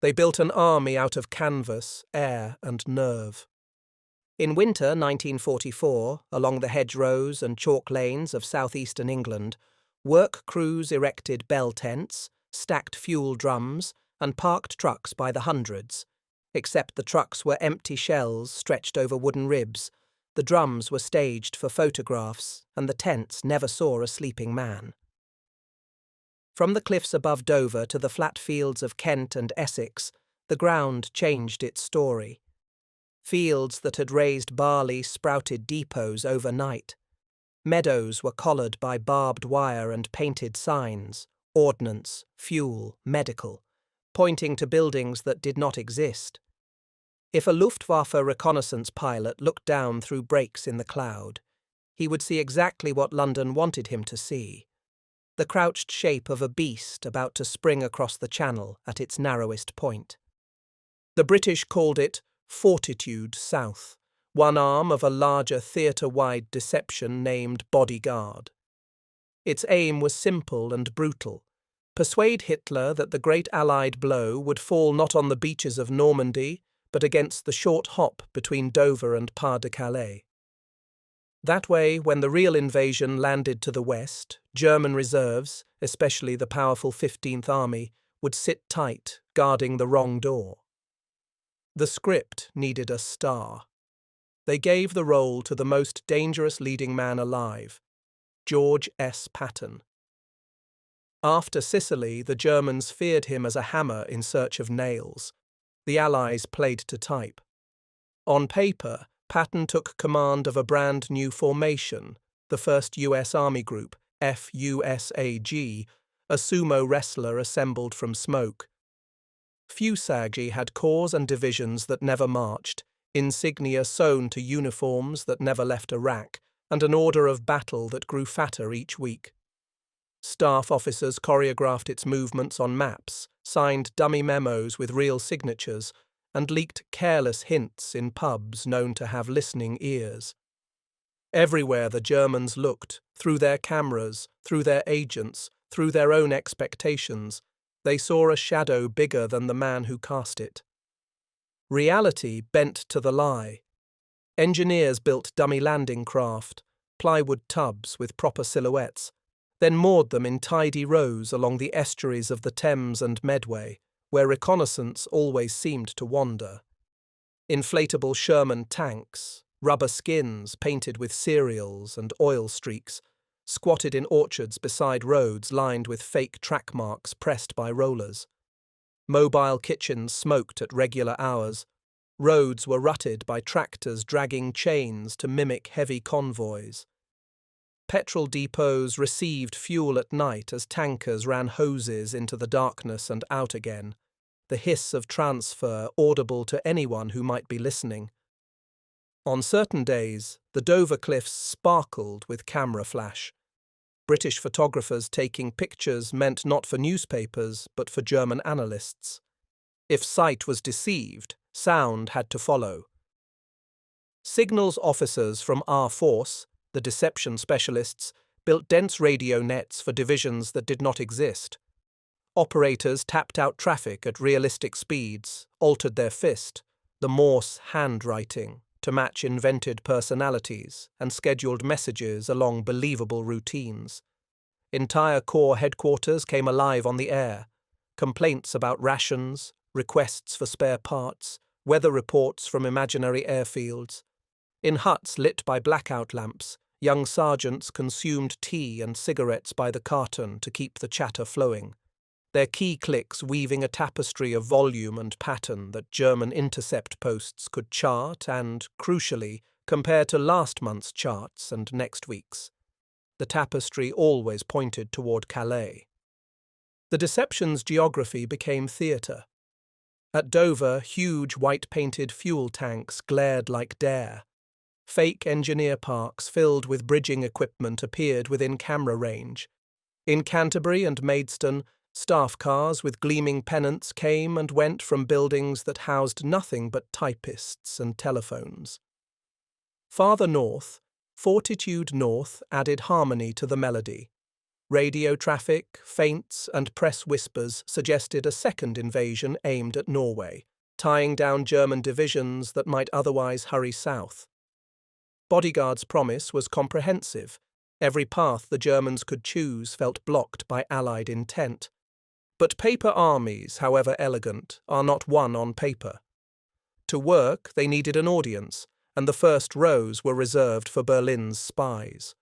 They built an army out of canvas, air, and nerve. In winter 1944, along the hedgerows and chalk lanes of southeastern England, work crews erected bell tents, stacked fuel drums, and parked trucks by the hundreds. Except the trucks were empty shells stretched over wooden ribs, the drums were staged for photographs, and the tents never saw a sleeping man. From the cliffs above Dover to the flat fields of Kent and Essex, the ground changed its story. Fields that had raised barley sprouted depots overnight. Meadows were collared by barbed wire and painted signs, ordnance, fuel, medical, pointing to buildings that did not exist. If a Luftwaffe reconnaissance pilot looked down through breaks in the cloud, he would see exactly what London wanted him to see: the crouched shape of a beast about to spring across the channel at its narrowest point. The British called it Fortitude South, one arm of a larger theatre-wide deception named Bodyguard. Its aim was simple and brutal: persuade Hitler that the great Allied blow would fall not on the beaches of Normandy, but against the short hop between Dover and Pas-de-Calais. That way, when the real invasion landed to the west, German reserves, especially the powerful 15th Army, would sit tight, guarding the wrong door. The script needed a star. They gave the role to the most dangerous leading man alive, George S. Patton. After Sicily, the Germans feared him as a hammer in search of nails. The Allies played to type. On paper, Patton took command of a brand new formation, the 1st U.S. Army Group, FUSAG, a sumo wrestler assembled from smoke. FUSAG had corps and divisions that never marched, insignia sewn to uniforms that never left a rack, and an order of battle that grew fatter each week. Staff officers choreographed its movements on maps, signed dummy memos with real signatures, and leaked careless hints in pubs known to have listening ears. Everywhere the Germans looked, through their cameras, through their agents, through their own expectations, they saw a shadow bigger than the man who cast it. Reality bent to the lie. Engineers built dummy landing craft, plywood tubs with proper silhouettes, then moored them in tidy rows along the estuaries of the Thames and Medway, where reconnaissance always seemed to wander. Inflatable Sherman tanks, rubber skins painted with cereals and oil streaks, squatted in orchards beside roads lined with fake track marks pressed by rollers. Mobile kitchens smoked at regular hours. Roads were rutted by tractors dragging chains to mimic heavy convoys. Petrol depots received fuel at night as tankers ran hoses into the darkness and out again, the hiss of transfer audible to anyone who might be listening. On certain days, the Dover cliffs sparkled with camera flash. British photographers taking pictures meant not for newspapers, but for German analysts. If sight was deceived, sound had to follow. Signals officers from our force, the deception specialists, built dense radio nets for divisions that did not exist. Operators tapped out traffic at realistic speeds, altered their fist, the Morse handwriting, to match invented personalities, and scheduled messages along believable routines. Entire Corps headquarters came alive on the air. Complaints about rations, requests for spare parts, weather reports from imaginary airfields. In huts lit by blackout lamps, young sergeants consumed tea and cigarettes by the carton to keep the chatter flowing, their key clicks weaving a tapestry of volume and pattern that German intercept posts could chart and, crucially, compare to last month's charts and next week's. The tapestry always pointed toward Calais. The deception's geography became theatre. At Dover, huge white-painted fuel tanks glared like Dare. Fake engineer parks filled with bridging equipment appeared within camera range. In Canterbury and Maidstone, staff cars with gleaming pennants came and went from buildings that housed nothing but typists and telephones. Farther north, Fortitude North added harmony to the melody. Radio traffic, feints, and press whispers suggested a second invasion aimed at Norway, tying down German divisions that might otherwise hurry south. Bodyguard's promise was comprehensive. Every path the Germans could choose felt blocked by Allied intent. But paper armies, however elegant, are not won on paper. To work, they needed an audience, and the first rows were reserved for Berlin's spies.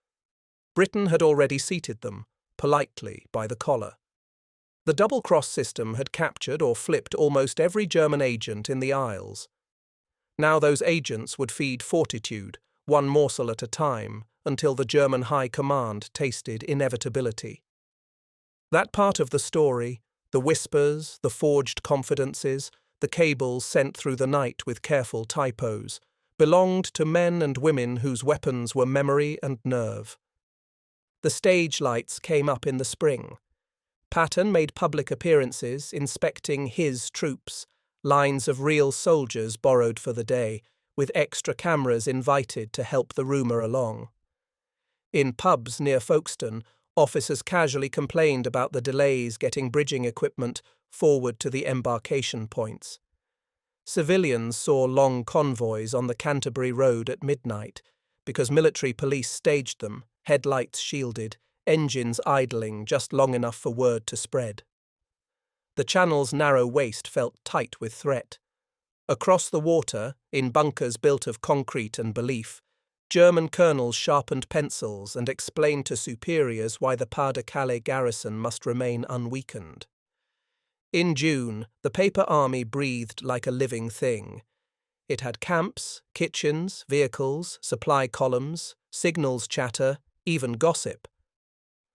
Britain had already seated them, politely, by the collar. The double-cross system had captured or flipped almost every German agent in the Isles. Now those agents would feed Fortitude, one morsel at a time, until the German High Command tasted inevitability. That part of the story, the whispers, the forged confidences, the cables sent through the night with careful typos, belonged to men and women whose weapons were memory and nerve. The stage lights came up in the spring. Patton made public appearances inspecting his troops, lines of real soldiers borrowed for the day, with extra cameras invited to help the rumour along. In pubs near Folkestone, officers casually complained about the delays getting bridging equipment forward to the embarkation points. Civilians saw long convoys on the Canterbury Road at midnight, because military police staged them, headlights shielded, engines idling just long enough for word to spread. The Channel's narrow waist felt tight with threat. Across the water, in bunkers built of concrete and belief, German colonels sharpened pencils and explained to superiors why the Pas-de-Calais garrison must remain unweakened. In June, the paper army breathed like a living thing. It had camps, kitchens, vehicles, supply columns, signals chatter, even gossip.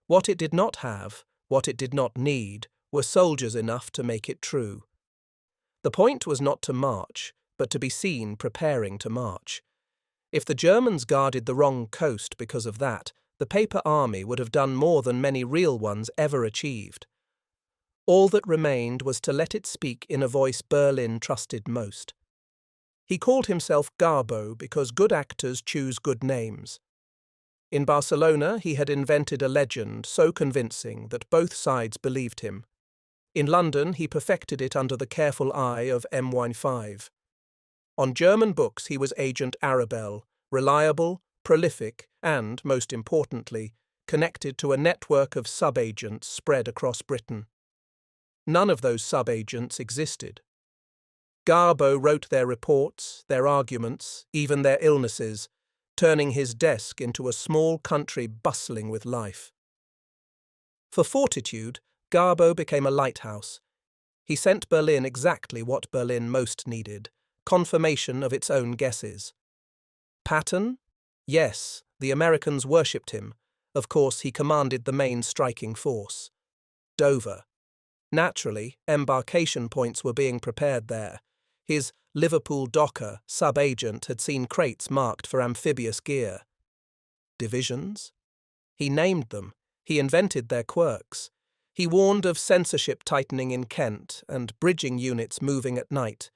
What it did not have, what it did not need, were soldiers enough to make it true. The point was not to march, but to be seen preparing to march. If the Germans guarded the wrong coast because of that, the paper army would have done more than many real ones ever achieved. All that remained was to let it speak in a voice Berlin trusted most. He called himself Garbo because good actors choose good names. In Barcelona, he had invented a legend so convincing that both sides believed him. In London, he perfected it under the careful eye of MI5. On German books, he was Agent Arabelle, reliable, prolific, and, most importantly, connected to a network of sub-agents spread across Britain. None of those sub-agents existed. Garbo wrote their reports, their arguments, even their illnesses, turning his desk into a small country bustling with life. For Fortitude, Garbo became a lighthouse. He sent Berlin exactly what Berlin most needed, confirmation of its own guesses. Patton? Yes, the Americans worshipped him. Of course, he commanded the main striking force. Dover. Naturally, embarkation points were being prepared there. His Liverpool docker, sub-agent, had seen crates marked for amphibious gear. Divisions? He named them. He invented their quirks. He warned of censorship tightening in Kent and bridging units moving at night,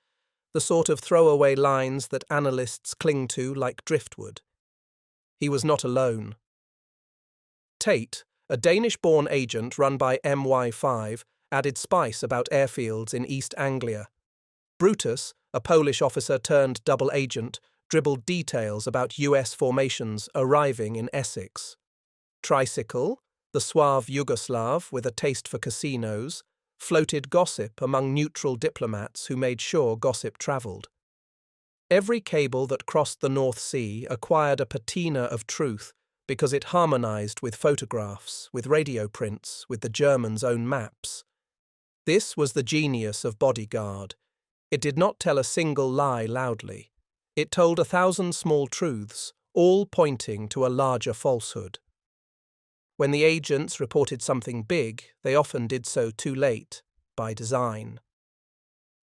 the sort of throwaway lines that analysts cling to like driftwood. He was not alone. Tate, a Danish-born agent run by MI5, added spice about airfields in East Anglia. Brutus, a Polish officer turned double agent, dribbled details about US formations arriving in Essex. Tricycle, the suave Yugoslav with a taste for casinos, floated gossip among neutral diplomats who made sure gossip travelled. Every cable that crossed the North Sea acquired a patina of truth because it harmonized with photographs, with radio prints, with the Germans' own maps. This was the genius of Bodyguard. It did not tell a single lie loudly. It told 1,000 small truths, all pointing to a larger falsehood. When the agents reported something big, they often did so too late, by design.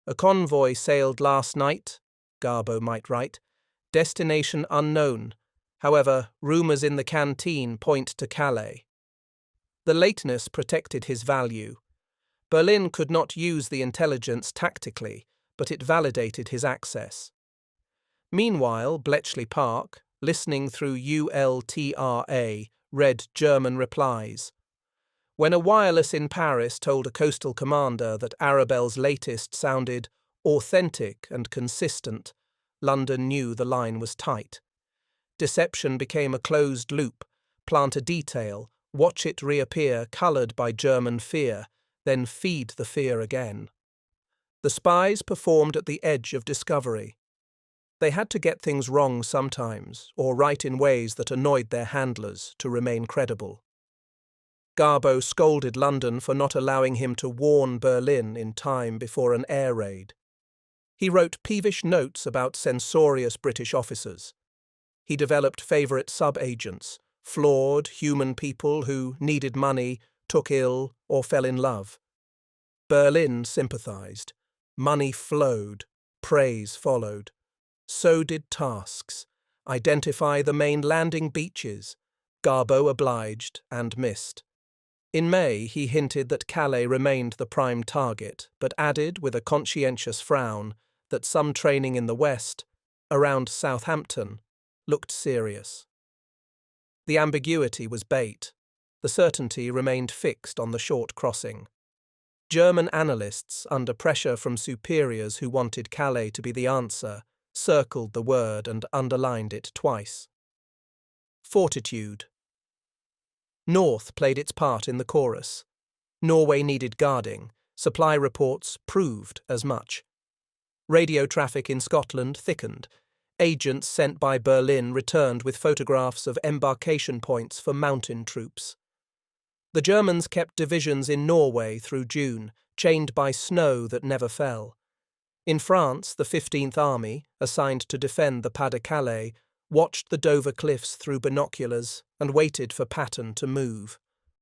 A convoy sailed last night, Garbo might write. Destination unknown. However, rumours in the canteen point to Calais. The lateness protected his value. Berlin could not use the intelligence tactically, but it validated his access. Meanwhile, Bletchley Park, listening through ULTRA, read German replies. When a wireless in Paris told a coastal commander that Arabelle's latest sounded authentic and consistent, London knew the line was tight. Deception became a closed loop: plant a detail, watch it reappear coloured by German fear, then feed the fear again. The spies performed at the edge of discovery. They had to get things wrong sometimes, or write in ways that annoyed their handlers to remain credible. Garbo scolded London for not allowing him to warn Berlin in time before an air raid. He wrote peevish notes about censorious British officers. He developed favourite sub-agents, flawed human people who needed money, took ill, or fell in love. Berlin sympathised. Money flowed. Praise followed. So did tasks. Identify the main landing beaches. Garbo obliged and missed. In May, he hinted that Calais remained the prime target, but added, with a conscientious frown, that some training in the west, around Southampton, looked serious. The ambiguity was bait. The certainty remained fixed on the short crossing. German analysts, under pressure from superiors who wanted Calais to be the answer, circled the word and underlined it twice. Fortitude. North played its part in the chorus. Norway needed guarding. Supply reports proved as much. Radio traffic in Scotland thickened. Agents sent by Berlin returned with photographs of embarkation points for mountain troops. The Germans kept divisions in Norway through June, chained by snow that never fell. In France, the 15th Army, assigned to defend the Pas-de-Calais, watched the Dover cliffs through binoculars and waited for Patton to move.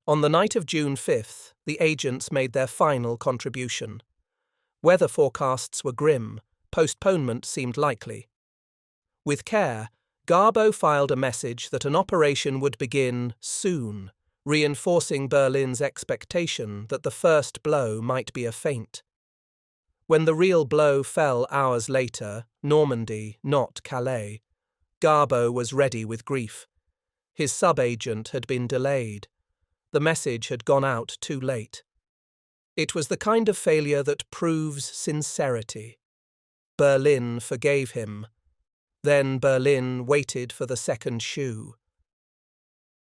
On the night of June 5th, the agents made their final contribution. Weather forecasts were grim. Postponement seemed likely. With care, Garbo filed a message that an operation would begin soon, reinforcing Berlin's expectation that the first blow might be a feint. When the real blow fell hours later, Normandy, not Calais, Garbo was ready with grief. His sub-agent had been delayed. The message had gone out too late. It was the kind of failure that proves sincerity. Berlin forgave him. Then Berlin waited for the second shoe.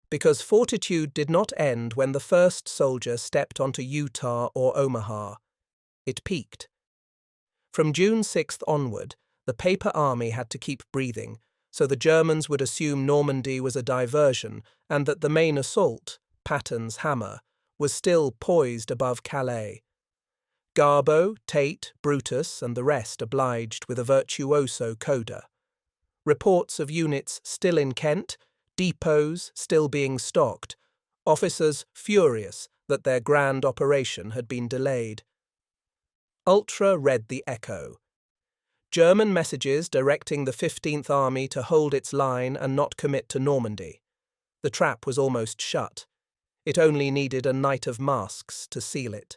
Because fortitude did not end when the first soldier stepped onto Utah or Omaha. It peaked. From June 6th onward, the paper army had to keep breathing, so the Germans would assume Normandy was a diversion and that the main assault, Patton's hammer, was still poised above Calais. Garbo, Tate, Brutus, and the rest obliged with a virtuoso coda. Reports of units still in Kent, depots still being stocked, officers furious that their grand operation had been delayed. Ultra read the echo. German messages directing the 15th Army to hold its line and not commit to Normandy. The trap was almost shut. It only needed a night of masks to seal it.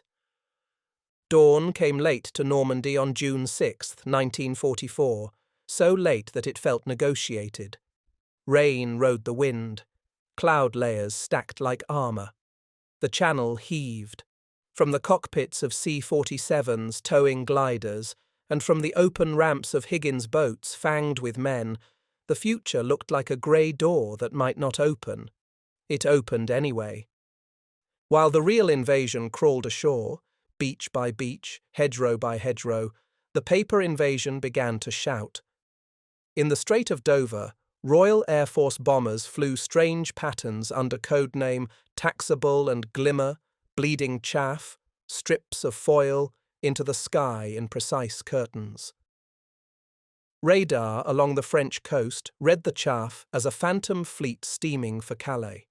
Dawn came late to Normandy on June 6, 1944, so late that it felt negotiated. Rain rode the wind. Cloud layers stacked like armour. The channel heaved. From the cockpits of C-47s towing gliders, and from the open ramps of Higgins' boats fanged with men, the future looked like a grey door that might not open. It opened anyway. While the real invasion crawled ashore, beach by beach, hedgerow by hedgerow, the paper invasion began to shout. In the Strait of Dover, Royal Air Force bombers flew strange patterns under codename Taxable and Glimmer, Bleeding Chaff, strips of foil, into the sky in precise curtains. Radar along the French coast read the chaff as a phantom fleet steaming for Calais.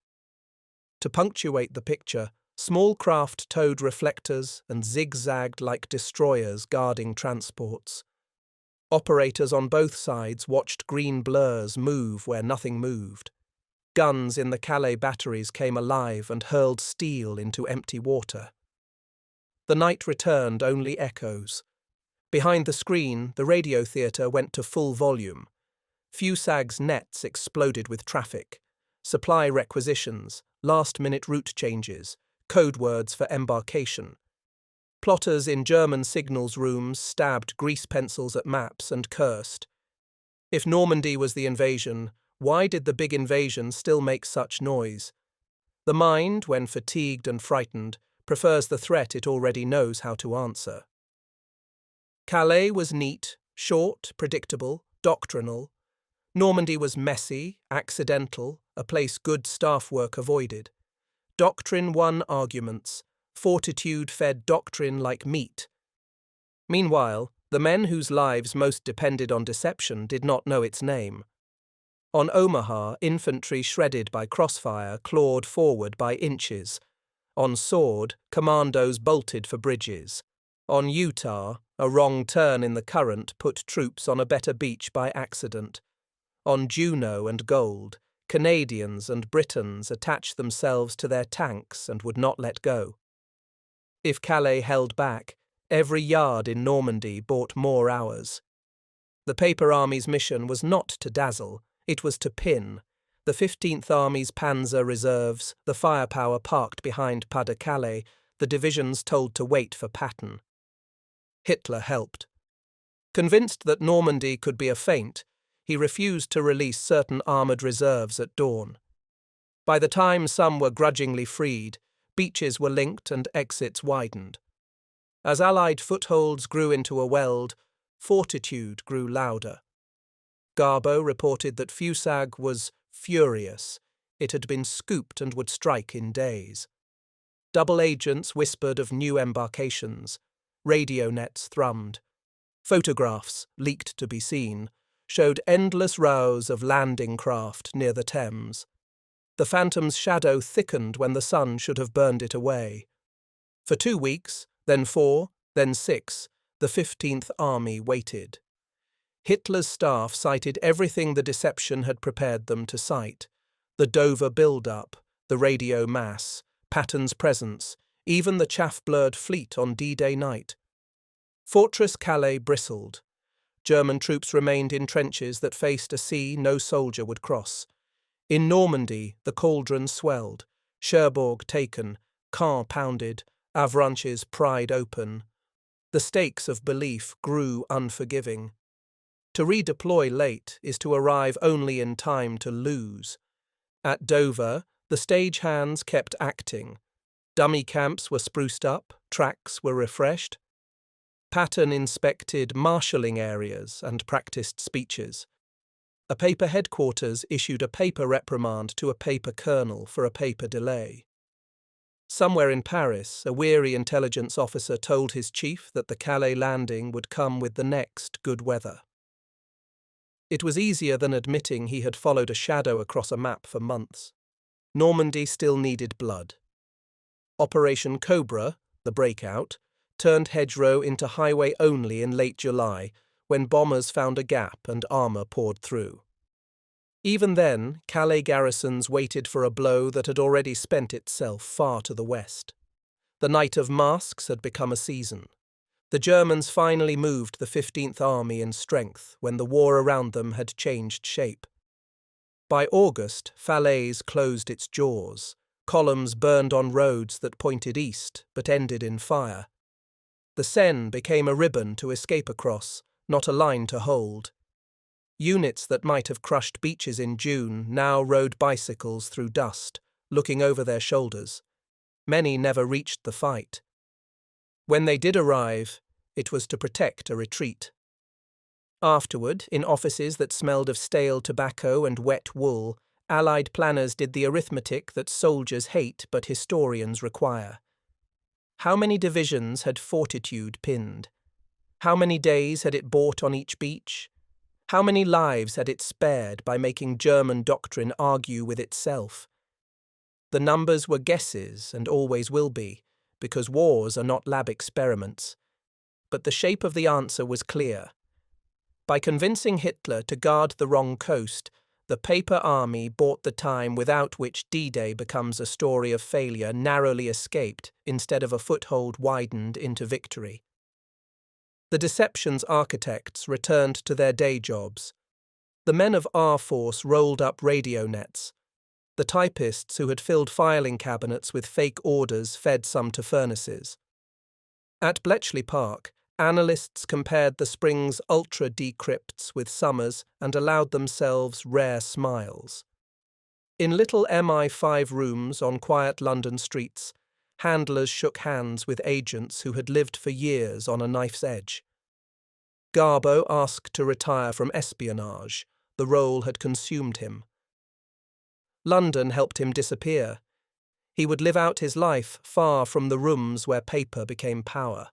To punctuate the picture, small craft towed reflectors and zigzagged like destroyers guarding transports. Operators on both sides watched green blurs move where nothing moved. Guns in the Calais batteries came alive and hurled steel into empty water. The night returned only echoes. Behind the screen, the radio theatre went to full volume. Fusag's nets exploded with traffic. Supply requisitions, last-minute route changes, code words for embarkation. Plotters in German signals rooms stabbed grease pencils at maps and cursed. If Normandy was the invasion, why did the big invasion still make such noise? The mind, when fatigued and frightened, prefers the threat it already knows how to answer. Calais was neat, short, predictable, doctrinal. Normandy was messy, accidental, a place good staff work avoided. Doctrine won arguments. Fortitude fed doctrine like meat. Meanwhile, the men whose lives most depended on deception did not know its name. On Omaha, infantry shredded by crossfire clawed forward by inches. On Sword, commandos bolted for bridges. On Utah, a wrong turn in the current put troops on a better beach by accident. On Juno and Gold, Canadians and Britons attached themselves to their tanks and would not let go. If Calais held back, every yard in Normandy bought more hours. The Paper Army's mission was not to dazzle, it was to pin. The 15th Army's panzer reserves, the firepower parked behind Pas-de-Calais, the divisions told to wait for Patton. Hitler helped. Convinced that Normandy could be a feint, he refused to release certain armoured reserves at dawn. By the time some were grudgingly freed, beaches were linked and exits widened. As Allied footholds grew into a weld, fortitude grew louder. Garbo reported that Fusag was furious. It had been scooped and would strike in days. Double agents whispered of new embarkations. Radio nets thrummed. Photographs, leaked to be seen, showed endless rows of landing craft near the Thames. The Phantom's shadow thickened when the sun should have burned it away. For 2 weeks, then 4, then 6, the 15th Army waited. Hitler's staff cited everything the deception had prepared them to cite: the Dover build-up, the radio mass, Patton's presence, even the chaff-blurred fleet on D-Day night. Fortress Calais bristled. German troops remained in trenches that faced a sea no soldier would cross. In Normandy, the cauldron swelled, Cherbourg taken, Caen pounded, Avranches pried open. The stakes of belief grew unforgiving. To redeploy late is to arrive only in time to lose. At Dover, the stagehands kept acting. Dummy camps were spruced up, tracks were refreshed. Patton inspected marshalling areas and practiced speeches. A paper headquarters issued a paper reprimand to a paper colonel for a paper delay. Somewhere in Paris, a weary intelligence officer told his chief that the Calais landing would come with the next good weather. It was easier than admitting he had followed a shadow across a map for months. Normandy still needed blood. Operation Cobra, the breakout, turned hedgerow into highway only in late July, when bombers found a gap and armour poured through. Even then, Calais garrisons waited for a blow that had already spent itself far to the west. The Night of Masks had become a season. The Germans finally moved the 15th Army in strength when the war around them had changed shape. By August, Falaise closed its jaws. Columns burned on roads that pointed east but ended in fire. The Seine became a ribbon to escape across, not a line to hold. Units that might have crushed beaches in June now rode bicycles through dust, looking over their shoulders. Many never reached the fight. When they did arrive, it was to protect a retreat. Afterward, in offices that smelled of stale tobacco and wet wool, Allied planners did the arithmetic that soldiers hate but historians require. How many divisions had Fortitude pinned? How many days had it bought on each beach? How many lives had it spared by making German doctrine argue with itself? The numbers were guesses and always will be, because wars are not lab experiments. But the shape of the answer was clear. By convincing Hitler to guard the wrong coast, the Paper Army bought the time without which D-Day becomes a story of failure narrowly escaped instead of a foothold widened into victory. The deception's architects returned to their day jobs. The men of our force rolled up radio nets. the typists who had filled filing cabinets with fake orders fed some to furnaces. At Bletchley Park, analysts compared the spring's ultra-decrypts with summer's and allowed themselves rare smiles. In little MI5 rooms on quiet London streets, handlers shook hands with agents who had lived for years on a knife's edge. Garbo asked to retire from espionage. The role had consumed him. London helped him disappear. He would live out his life far from the rooms where paper became power.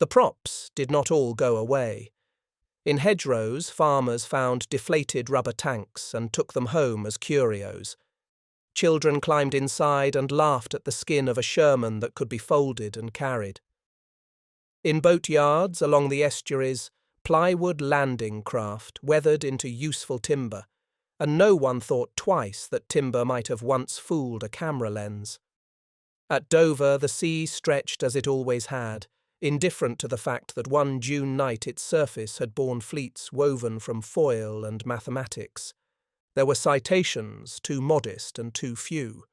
The props did not all go away. In hedgerows, farmers found deflated rubber tanks and took them home as curios. Children climbed inside and laughed at the skin of a Sherman that could be folded and carried. In boatyards along the estuaries, plywood landing craft weathered into useful timber, and no one thought twice that timber might have once fooled a camera lens. At Dover, the sea stretched as it always had, indifferent to the fact that one June night its surface had borne fleets woven from foil and mathematics. There were citations, too modest and too few.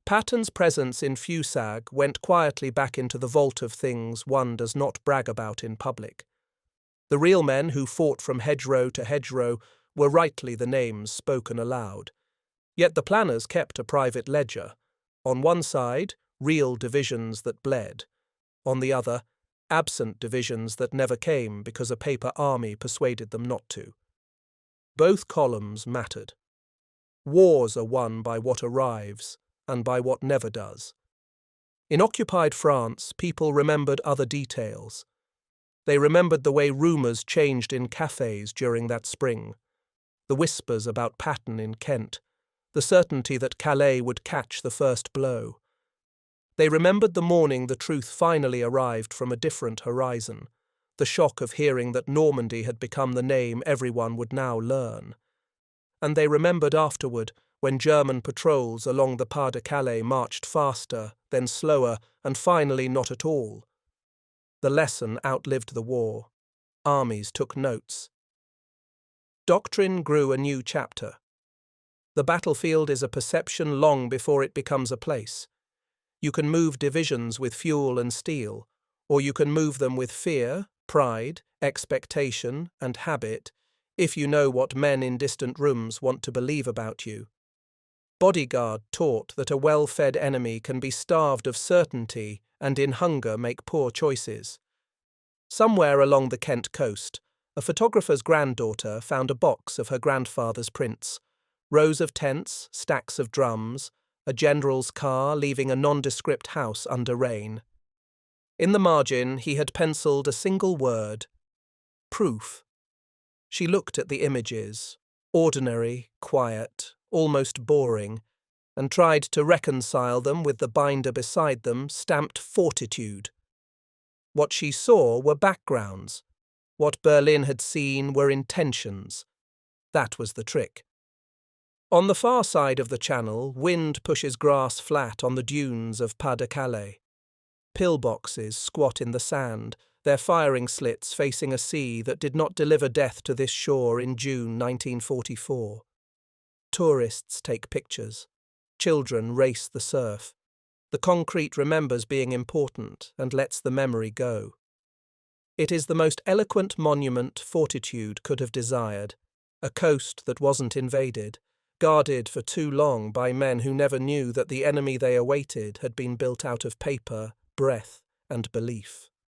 Patton's presence in Fusag went quietly back into the vault of things one does not brag about in public. The real men who fought from hedgerow to hedgerow were rightly the names spoken aloud. Yet the planners kept a private ledger. On one side, real divisions that bled. On the other, absent divisions that never came because a paper army persuaded them not to. Both columns mattered. Wars are won by what arrives, and by what never does. In occupied France, people remembered other details. They remembered the way rumours changed in cafes during that spring, the whispers about Patton in Kent, the certainty that Calais would catch the first blow. They remembered the morning the truth finally arrived from a different horizon, the shock of hearing that Normandy had become the name everyone would now learn. And they remembered afterward when German patrols along the Pas-de-Calais marched faster, then slower, and finally not at all. The lesson outlived the war. Armies took notes. Doctrine grew a new chapter. The battlefield is a perception long before it becomes a place. You can move divisions with fuel and steel, or you can move them with fear, pride, expectation, and habit, if you know what men in distant rooms want to believe about you. Bodyguard taught that a well-fed enemy can be starved of certainty and in hunger make poor choices. Somewhere along the Kent coast, a photographer's granddaughter found a box of her grandfather's prints, rows of tents, stacks of drums, a general's car leaving a nondescript house under rain. In the margin he had penciled a single word: proof. She looked at the images, ordinary, quiet, almost boring, and tried to reconcile them with the binder beside them stamped Fortitude. What she saw were backgrounds. What Berlin had seen were intentions. That was the trick. On the far side of the channel, wind pushes grass flat on the dunes of Pas-de-Calais. Pillboxes squat in the sand, their firing slits facing a sea that did not deliver death to this shore in June 1944. Tourists take pictures. Children race the surf. The concrete remembers being important and lets the memory go. It is the most eloquent monument Fortitude could have desired, a coast that wasn't invaded, guarded for too long by men who never knew that the enemy they awaited had been built out of paper, breath, and belief.